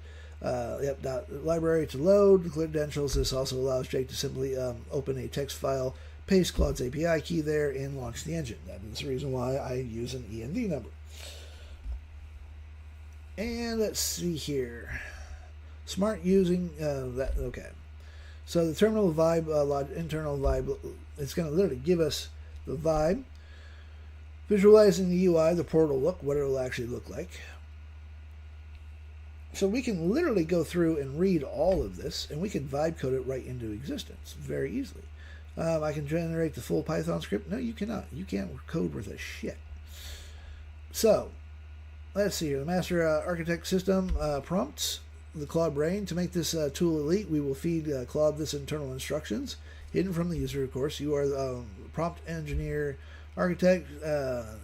library to load credentials. This also allows Jake to simply open a text file, paste Claude's API key there, and launch the engine. That is the reason why I use an env number. And let's see here. Smart using that. Okay. So the terminal vibe, internal vibe, it's going to literally give us the vibe, visualizing the UI, the portal look, what it'll actually look like. So we can literally go through and read all of this, and we can vibe code it right into existence very easily. I can generate the full Python script. No, you cannot. You can't code worth a shit. So let's see here. The master architect system prompts the Claude Brain. To make this tool elite, we will feed Claude this internal instructions, hidden from the user, of course. You are the prompt engineer architect.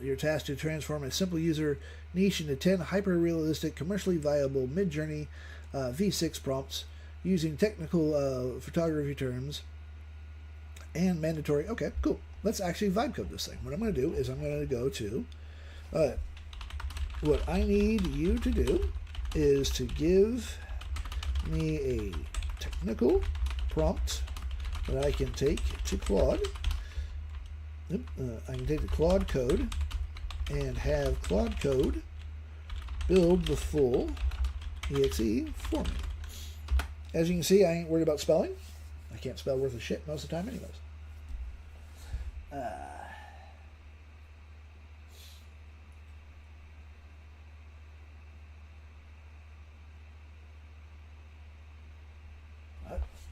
Your task to transform a simple user niche into 10 hyper-realistic, commercially viable mid-journey V6 prompts using technical photography terms and mandatory. Okay, cool. Let's actually vibe code this thing. What I'm going to do is I'm going to go to what I need you to do is to give me a technical prompt that I can take to Claude. I can take the Claude code and have Claude code build the full exe for me. As you can see, I ain't worried about spelling. I can't spell worth of shit most of the time anyways.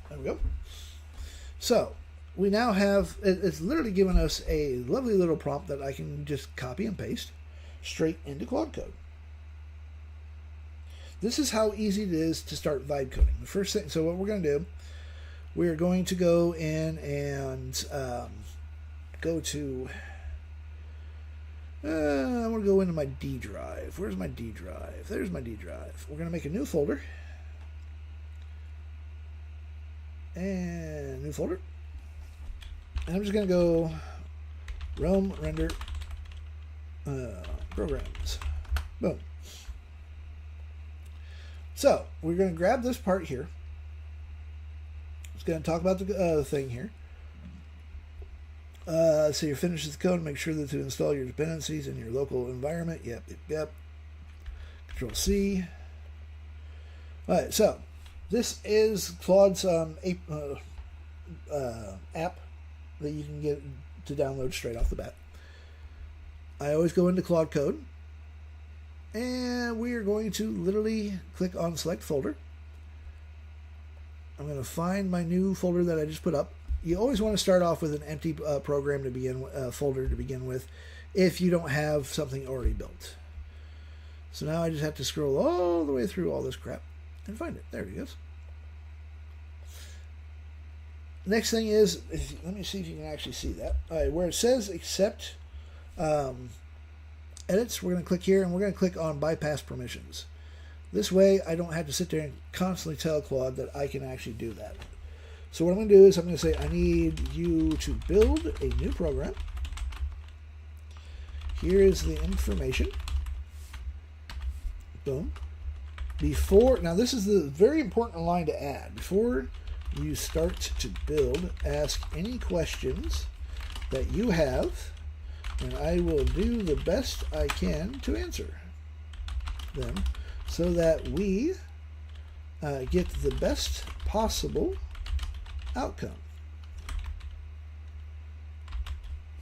There we go. So we now have, it's literally given us a lovely little prompt that I can just copy and paste straight into Claude Code. This is how easy it is to start vibe coding. The first thing, so what we're going to do, we're going to go in and go to, I'm going to go into my D drive. Where's my D drive? There's my D drive. We're going to make a new folder. And new folder. And I'm just going to go Realm Render Programs. Boom. So we're going to grab this part here. It's going to talk about the thing here. So you finish the code, make sure that to install your dependencies in your local environment. Yep. Control C. All right, so this is Claude's app that you can get to download straight off the bat. I always go into Claude Code, and we are going to literally click on Select Folder. I'm going to find my new folder that I just put up. You always want to start off with an empty program to begin folder to begin with, if you don't have something already built. So now I just have to scroll all the way through all this crap and find it. There it goes. Next thing is, let me see if you can actually see that. All right, where it says accept edits, we're going to click here, and we're going to click on bypass permissions. This way, I don't have to sit there and constantly tell Claude that I can actually do that. So what I'm going to do is I'm going to say, I need you to build a new program. Here is the information. Boom. Now this is the very important line to add. Before you start to build, ask any questions that you have, and I will do the best I can to answer them so that we get the best possible outcome.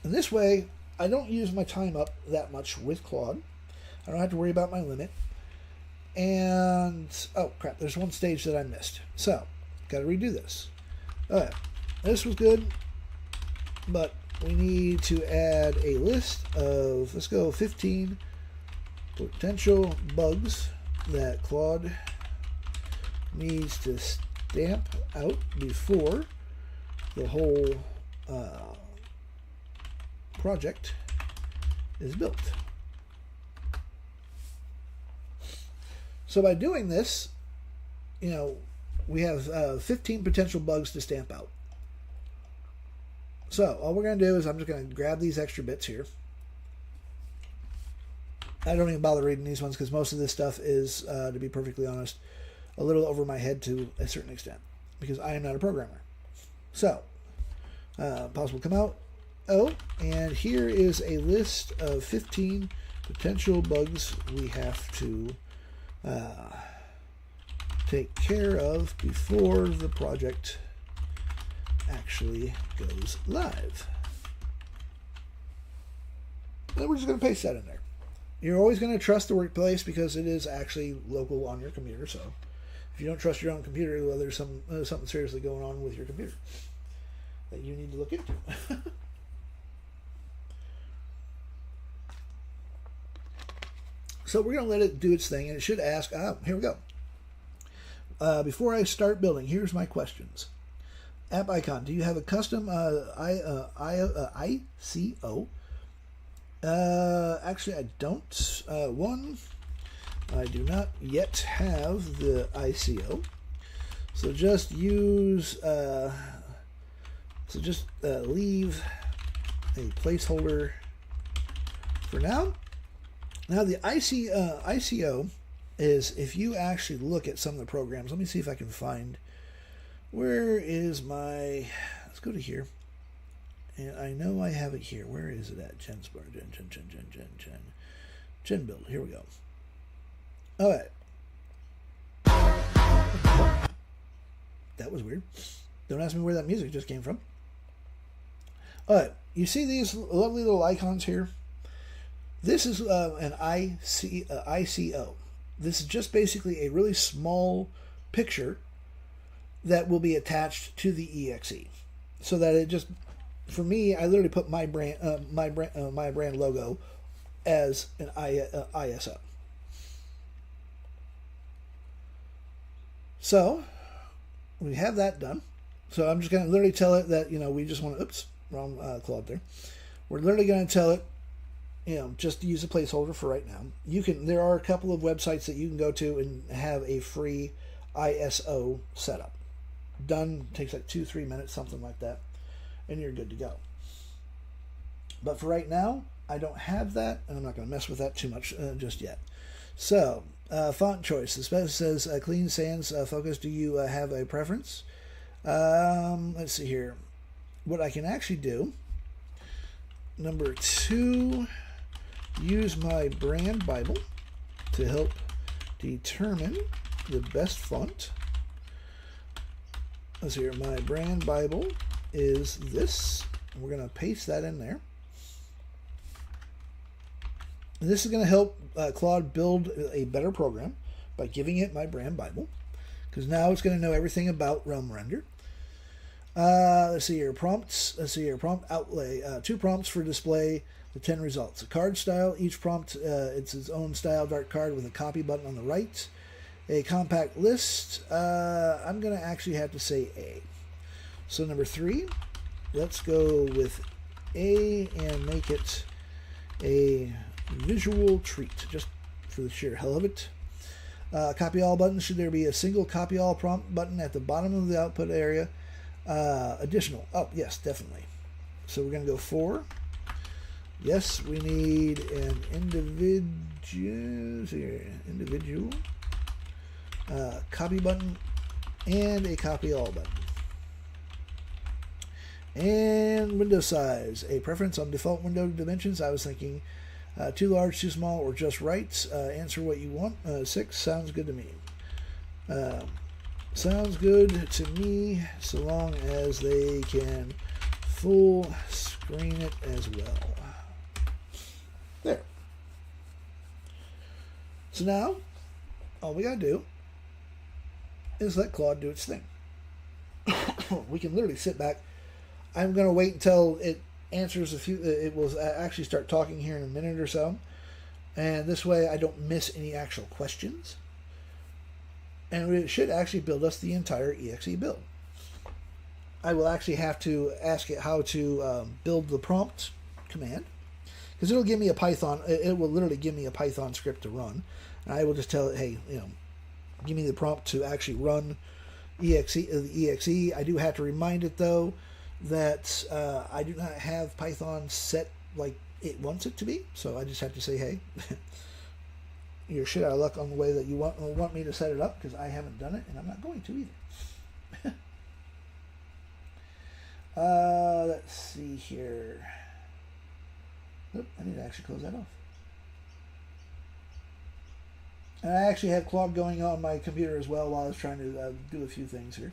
And this way, I don't use my time up that much with Claude. I don't have to worry about my limit. And, oh crap, there's one stage that I missed. So, got to redo this. Alright, this was good, but we need to add a list of, let's go 15 potential bugs that Claude needs to stamp out before the whole project is built. So by doing this, we have 15 potential bugs to stamp out. So all we're going to do is I'm just going to grab these extra bits here. I don't even bother reading these ones because most of this stuff is, to be perfectly honest, a little over my head to a certain extent because I am not a programmer. So, possible come out. Oh, and here is a list of 15 potential bugs we have to take care of before the project actually goes live. And we're just going to paste that in there. You're always going to trust the workplace because it is actually local on your computer. So if you don't trust your own computer, well, there's something seriously going on with your computer that you need to look into. So we're going to let it do its thing, and it should ask, here we go. Before I start building, here's my questions. App icon, do you have a custom ICO? Actually, I don't. I do not yet have the ICO. So just use, leave a placeholder for now. Now the ICO is, if you actually look at some of the programs, let me see if I can find, where is my, let's go to here. And I know I have it here. Where is it at? Gen build. Here we go. All right. That was weird. Don't ask me where that music just came from. All right. You see these lovely little icons here? This is an ICO. This is just basically a really small picture that will be attached to the exe, so that it just, for me, I literally put my brand logo as an ISO. So we have that done. So I'm just going to literally tell it that we just want to. Oops, wrong Claude there. We're literally going to tell it, just use a placeholder for right now. There are a couple of websites that you can go to and have a free ISO setup. Done, takes like 2-3 minutes, something like that, and you're good to go. But for right now, I don't have that, and I'm not going to mess with that too much just yet. So, font choice. The spec says Clean Sans Focus. Do you have a preference? Let's see here. What I can actually do. Number 2, use my brand Bible to help determine the best font. Let's see here. My brand Bible is this. We're going to paste that in there. And this is going to help Claude build a better program by giving it my brand Bible, because now it's going to know everything about Realm Render. Let's see here. Prompts. Let's see here. Prompt outlay. 2 prompts for display the 10 results. A card style. Each prompt, it's its own style dart card with a copy button on the right. A compact list. I'm going to actually have to say A. So number 3, let's go with A and make it a visual treat, just for the sheer hell of it. Copy all button. Should there be a single copy all prompt button at the bottom of the output area? Additional. Oh, yes, definitely. So we're going to go 4. Yes, we need an individual copy button and a copy all button. And window size. A preference on default window dimensions. I was thinking too large, too small, or just right. Answer what you want. 6 sounds good to me. Sounds good to me, so long as they can full screen it as well. There. So now, all we gotta do is let Claude do its thing. We can literally sit back. I'm gonna wait until it answers a few. It will actually start talking here in a minute or so, and this way I don't miss any actual questions. And it should actually build us the entire exe build. I will actually have to ask it how to build the prompt command, because it'll give me a Python. It will literally give me a Python script to run, and I will just tell it, hey, give me the prompt to actually run the exe. I do have to remind it though that I do not have Python set like it wants it to be, so I just have to say, hey. You're shit out of luck on the way that you want me to set it up, because I haven't done it and I'm not going to either. Let's see here. Oop, I need to actually close that off. And I actually had Claude going on my computer as well while I was trying to do a few things here.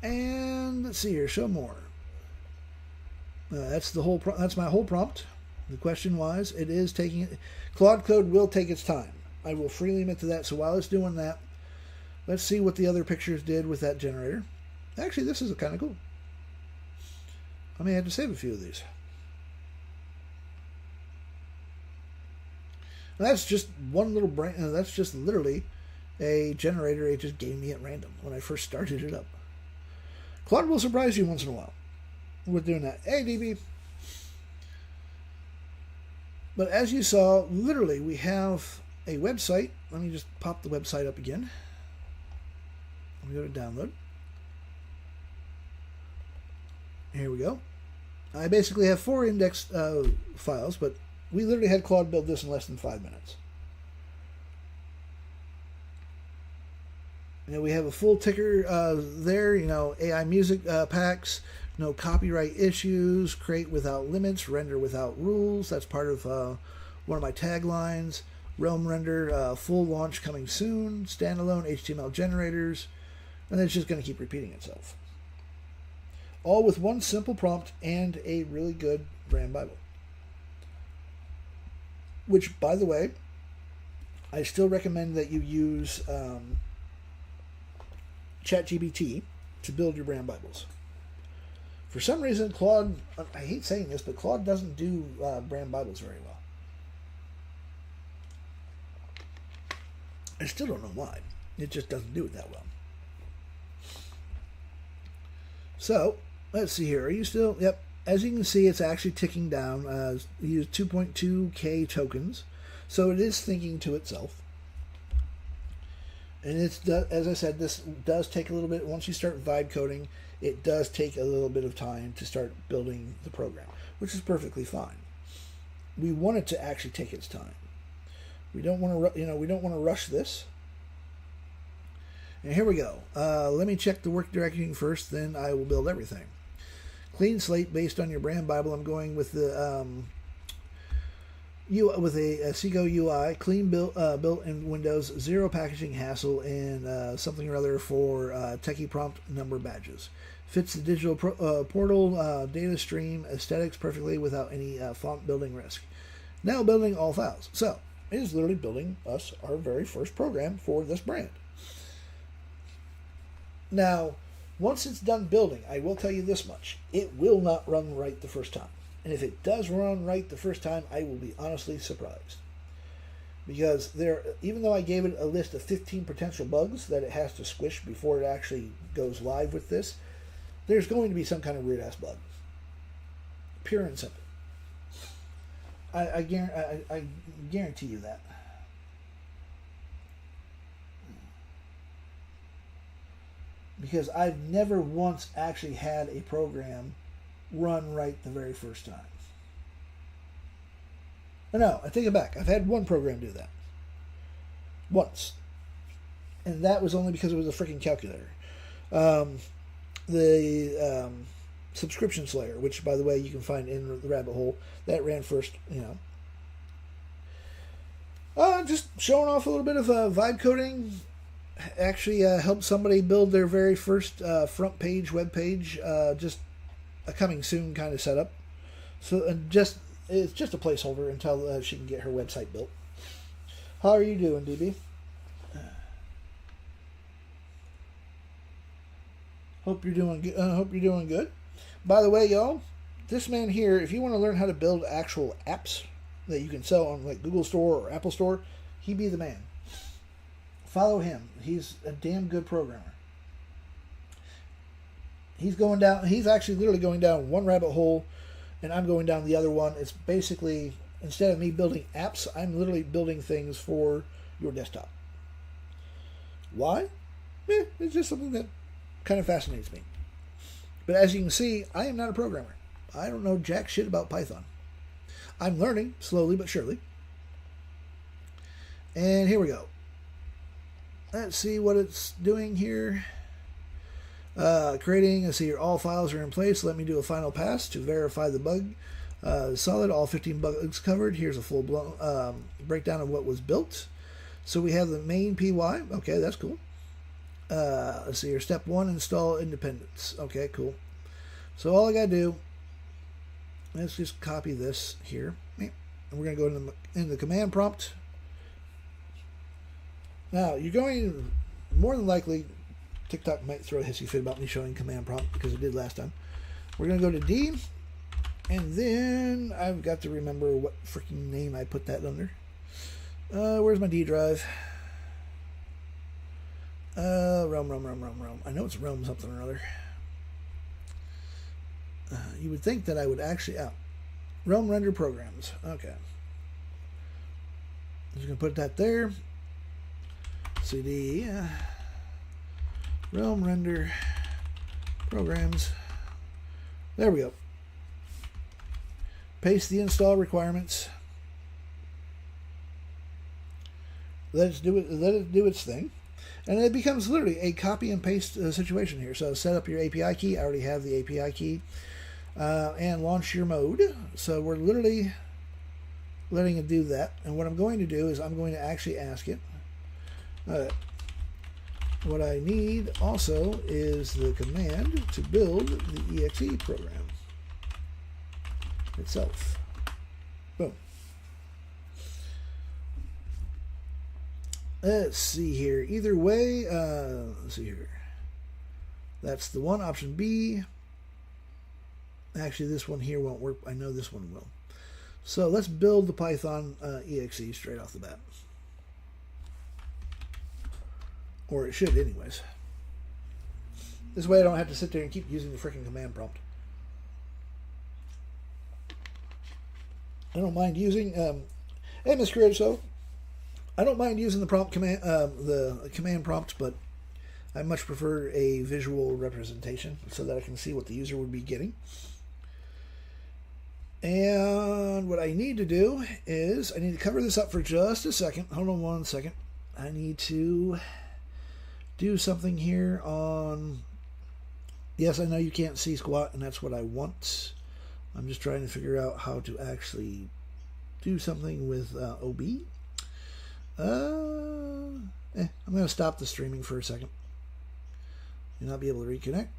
And let's see here, show more. That's the whole. That's my whole prompt. The question was, it is taking it. Claude Code will take its time. I will freely admit to that. So while it's doing that, let's see what the other pictures did with that generator. Actually, this is kind of cool. I may have to save a few of these. That's just one little brand. That's just literally a generator it just gave me at random when I first started it up. Claude will surprise you once in a while with doing that. Hey, DB. But as you saw, literally, we have a website. Let me just pop the website up again. Let me go to download. Here we go. I basically have 4 indexed files, but we literally had Claude build this in less than 5 minutes. We have a full ticker there, AI music packs, no copyright issues, create without limits, render without rules. That's part of one of my taglines. Realm Render, full launch coming soon, standalone HTML generators, and it's just going to keep repeating itself. All with one simple prompt and a really good brand Bible. Which, by the way, I still recommend that you use ChatGPT to build your brand Bibles. For some reason, Claude, I hate saying this, but Claude doesn't do brand Bibles very well. I still don't know why. It just doesn't do it that well. So, let's see here. Are you still? Yep. As you can see, it's actually ticking down. You use 2.2K tokens. So it is thinking to itself. And as I said, this does take a little bit. Once you start vibe coding, it does take a little bit of time to start building the program, which is perfectly fine. We want it to actually take its time. We don't want to, we don't want to rush this. And here we go. Let me check the work directory first, then I will build everything. Clean slate based on your brand Bible. I'm going with the with a Seco UI, clean built in Windows, zero packaging hassle, and something or other for techie prompt number badges. Fits the digital portal data stream aesthetics perfectly without any font building risk. Now building all files. So it is literally building us our very first program for this brand. Now, once it's done building, I will tell you this much. It will not run right the first time. And if it does run right the first time, I will be honestly surprised. Because even though I gave it a list of 15 potential bugs that it has to squish before it actually goes live with this, there's going to be some kind of weird-ass bug. Pure and simple. I guarantee you that. Because I've never once actually had a program run right the very first time. No, I take it back. I've had one program do that. Once. And that was only because it was a freaking calculator. The Subscription Slayer, which, by the way, you can find in the rabbit hole, that ran first, just showing off a little bit of vibe coding. Actually helped somebody build their very first front page web page, just a coming soon kind of setup. So it's just a placeholder until she can get her website built. How are you doing, DB? Hope you're doing good. Hope you're doing good. By the way, y'all, this man here, if you want to learn how to build actual apps that you can sell on like Google Store or Apple Store, he be the man. Follow him. He's a damn good programmer. He's actually literally going down one rabbit hole, and I'm going down the other one. It's basically, instead of me building apps, I'm literally building things for your desktop. Why? It's just something that kind of fascinates me. But as you can see, I am not a programmer. I don't know jack shit about Python. I'm learning, slowly but surely. And here we go. Let's see what it's doing here. Creating, let's see here, all files are in place. Let me do a final pass to verify the bug. Solid, all 15 bugs covered. Here's a full-blown breakdown of what was built. So we have the main PY. Okay, that's cool. Let's see here. Step 1, install independence. Okay, cool. So all I got to do, let's just copy this here. And we're going to go in the command prompt. Now, you're going, more than likely, TikTok might throw a hissy fit about me showing command prompt because it did last time. We're going to go to D, and then I've got to remember what freaking name I put that under. Where's my D drive? Realm. I know it's Realm something or other. You would think that I would actually, Realm Render Programs. Okay. I'm just going to put that there. CD, Realm Render Programs. There we go. Paste the install requirements. Let it do its thing. And it becomes literally a copy and paste situation here. So set up your API key. I already have the API key. And launch your mode. So we're literally letting it do that. And what I'm going to do is I'm going to actually ask it. What I need also is the command to build the exe program itself. Boom. Let's see here. Either way, let's see here. That's the one. Option B. Actually, this one here won't work. I know this one will. So let's build the Python exe straight off the bat. Or it should anyways. This way I don't have to sit there and keep using the freaking command prompt. I don't mind using... hey, Miss Creative Soul. I don't mind using the command prompt, but I much prefer a visual representation so that I can see what the user would be getting. And what I need to do is I need to cover this up for just a second. Hold on one second. I need to do something here on... Yes, I know you can't see squat, and that's what I want. I'm just trying to figure out how to actually do something with OB. I'm going to stop the streaming for a second and not be able to reconnect.